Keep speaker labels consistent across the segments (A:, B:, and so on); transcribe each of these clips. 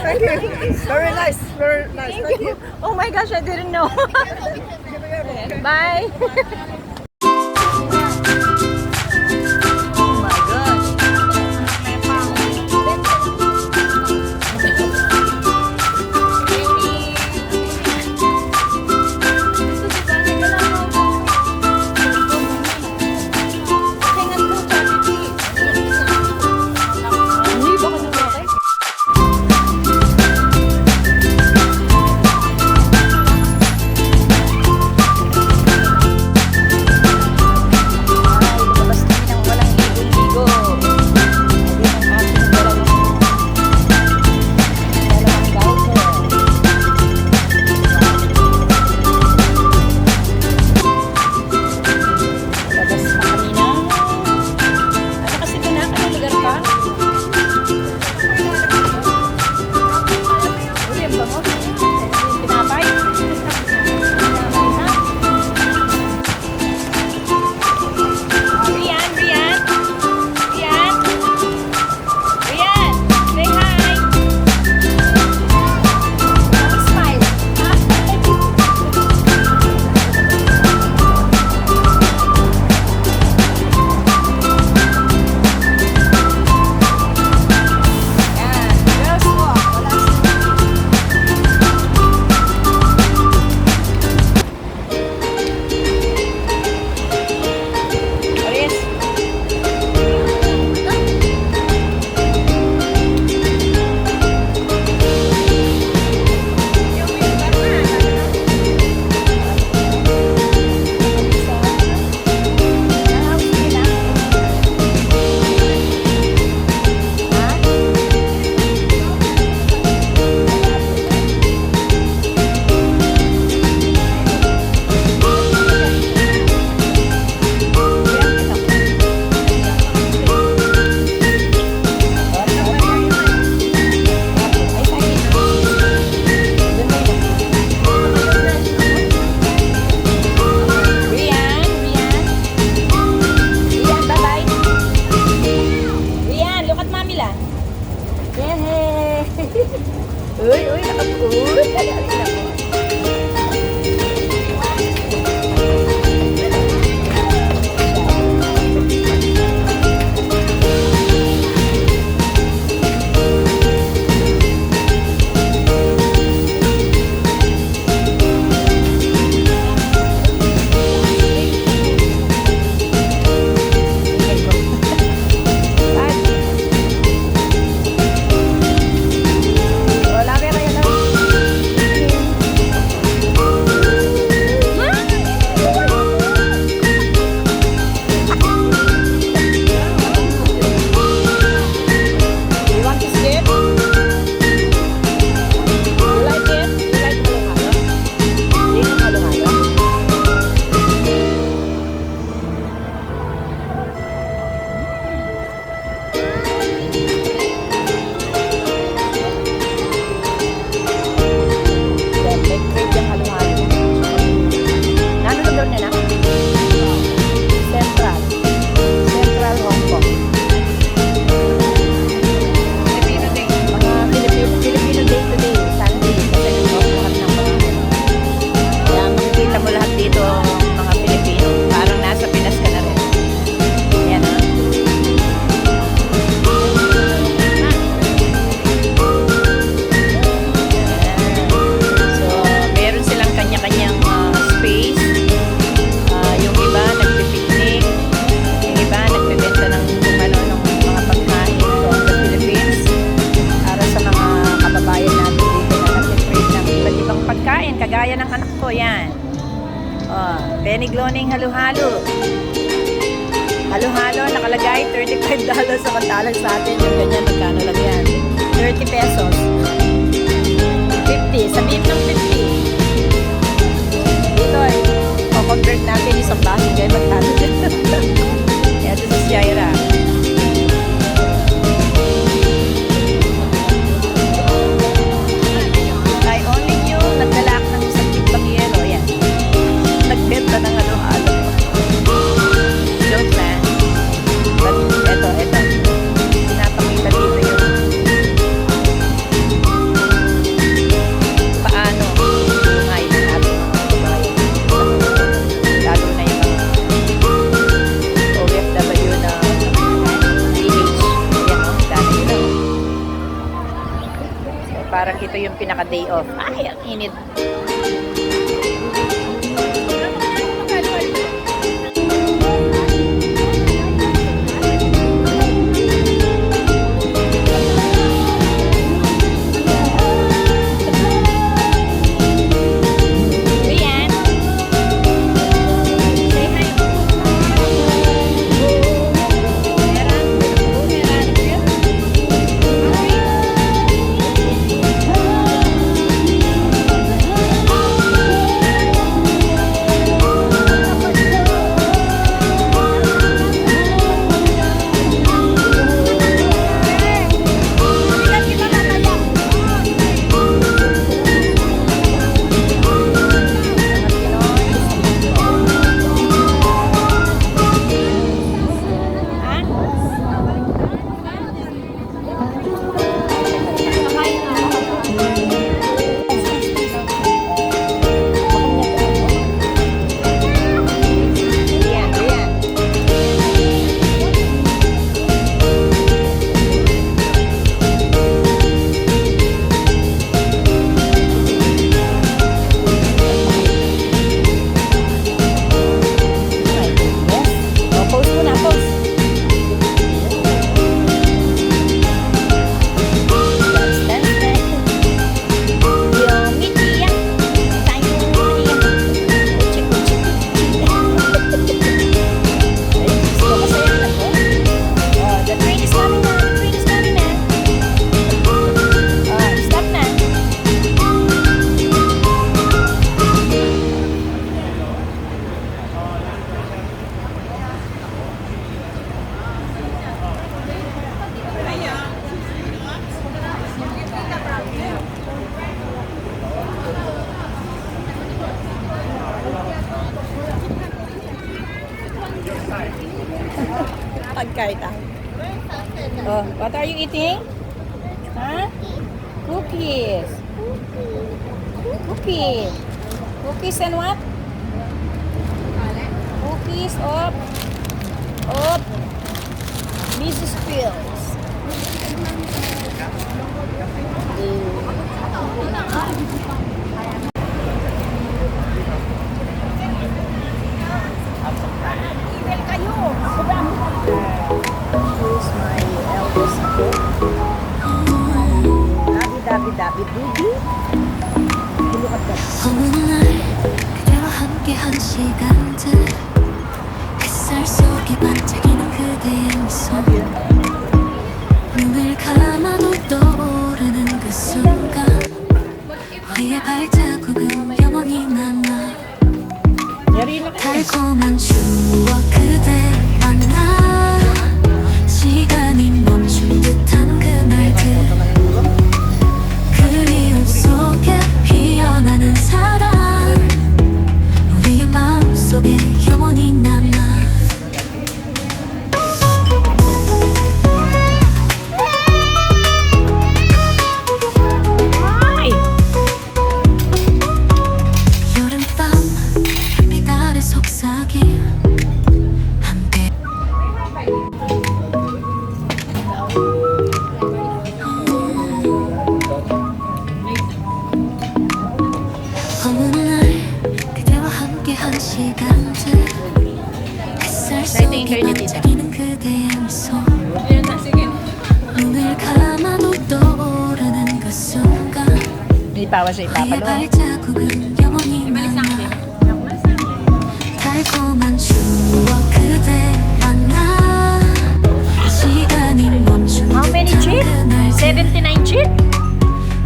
A: Thank you. Very nice. Very nice.
B: Thank you. Oh my gosh, I didn't know. Bye. Oh my gosh. Penigloning halo-halo. Halo-halo, nakalagay $35 samantalang sa atin. Yung ganyan, magkano lang yan? 30 pesos. 50. Sabihin ng 50. Dito ay, convert natin isang baso. Kaya magkano din. Ito si Jaira. I only knew, nagdala ako ng isang timbang yelo. Yan. Nagbenta ng halo-halo. Joke lang. But, eto. Pinapakita dito yung ito yung pinaka-day off. Ay, ang init. Ayan. Say hi. Ayan, ayan. Oh, pose muna, pose. Dance, dance, dance. Yummy, tiyak. Tayo, tiyak. Kuchi, kuchi, kuchi. Ay, gusto ko sa'yo na to. Oh, the train is coming na. The train is coming na. Oh, stop na. Pagkain tayo. Oh, what are you eating? Huh? Cookies. Cookies. Cookies and what? Cookies of Mrs. Fields. Here's my eldest kid. Dabi Dubi. Look at that.
C: 어느 날 그대와 함께한 시간들 햇살 속에 반짝이는 그대의 미소 눈을 감아도 떠오르는 그 순간 우리의 발자국은 영원히 남아 달콤한 추억 그대 만나 시간이 멈춘 듯한 그날들 그리움 속에 피어나는 사랑 우리의 마음속에 영원히 남아
B: Hi!
C: 여름밤 햇빛 아래 속삭임 함께 어느 날 그대와 함께한 시간들 햇살 속에 반짝이는 그대의 미소 눈을 감아도 떠오르는 그 순간
B: May pawa sa
C: 우리의
B: ipapalo.
C: 발자국은 영원히 남아 달콤한 추억 그대 만나 시간이 멈춘
B: How many
C: 듯한
B: chip?
C: 그날들
B: 79 chip?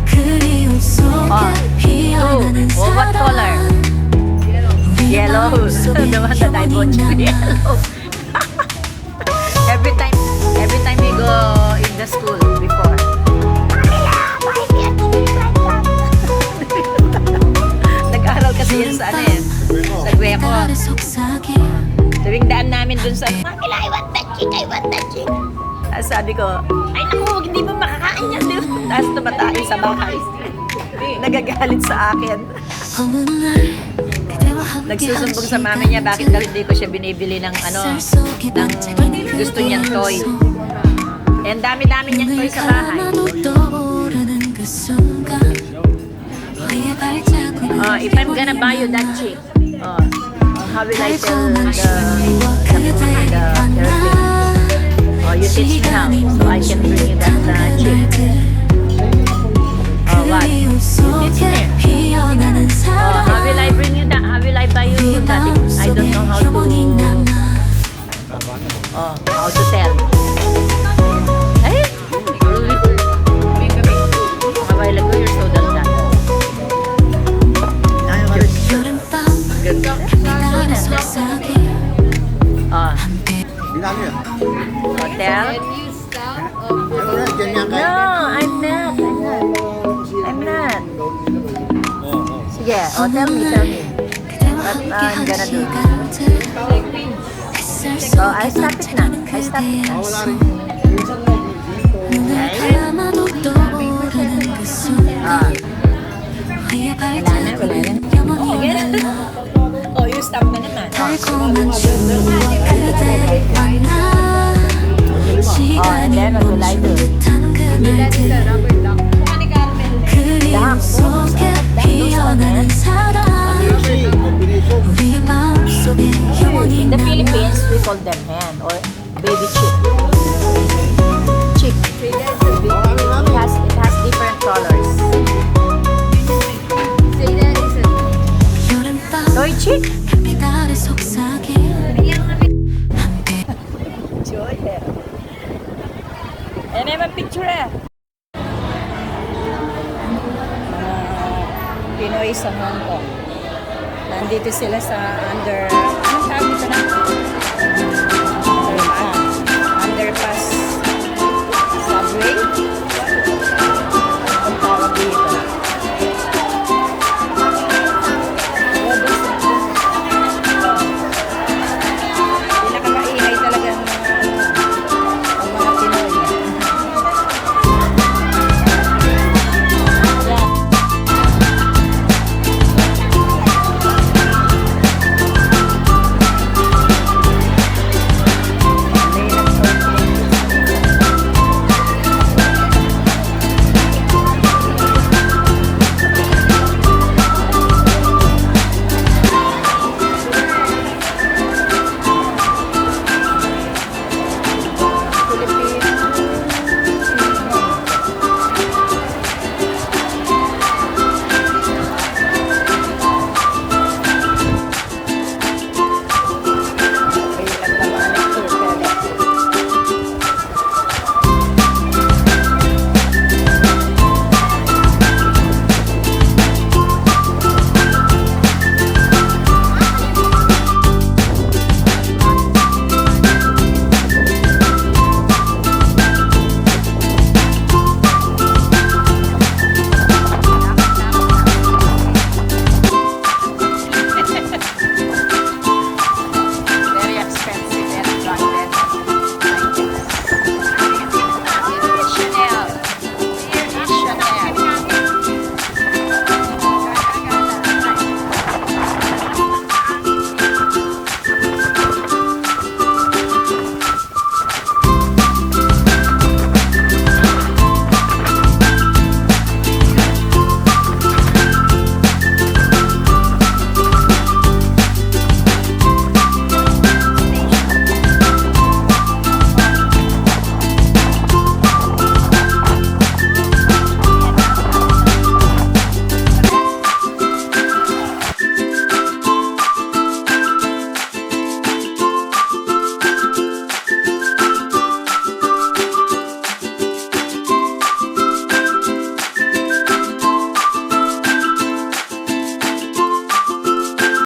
C: 그리움 속에 피어나는
B: two. Oh, what color?
C: 사랑 우리의
B: Yellow.
C: 마음속에
B: The one that I bought you.
C: 영원히 남아
B: Yellow. every time we go in the school before. Nag-aaral kasi yun sa ano eh. Sa Gueco.
C: 아래 속삭임
B: Tuwing daan namin dun sa Mangila, I want that chick, I want that chick. Sabi ko, ay naku, hindi mo makakain yan. Tapos tumatay sa bahay. Nagagalit sa akin.
C: 어느 날 그대와 함께한
B: Nagsusumbong sa mama niya bakit daw hindi ko siya binibili ng ano,
C: 햇살 속에 반짝이는
B: ng gusto niyang toy.
C: 그대의
B: Eh, ang dami-dami niyang toy
C: 눈을
B: sa bahay.
C: 감아도 떠오르는 그 순간
B: If I'm gonna buy you that chick, how will I tell the therapy? You teach me how, so I can bring you that chick. What? You teach me. How will I bring you that? How will I buy you that? I don't know how to tell. Ay! A while ago, you're so done that. Hotel? No, I'm not. Sige, tell me. What I'm gonna do? I stop it na. You stop na naman. And then what will I do? In the Philippines, we call them hen or baby chick. It has different colors. Toy chick? Joy. And I have a picture Pinoy sa Hong Kong. Nandito sila sa under, anong tawag dito na?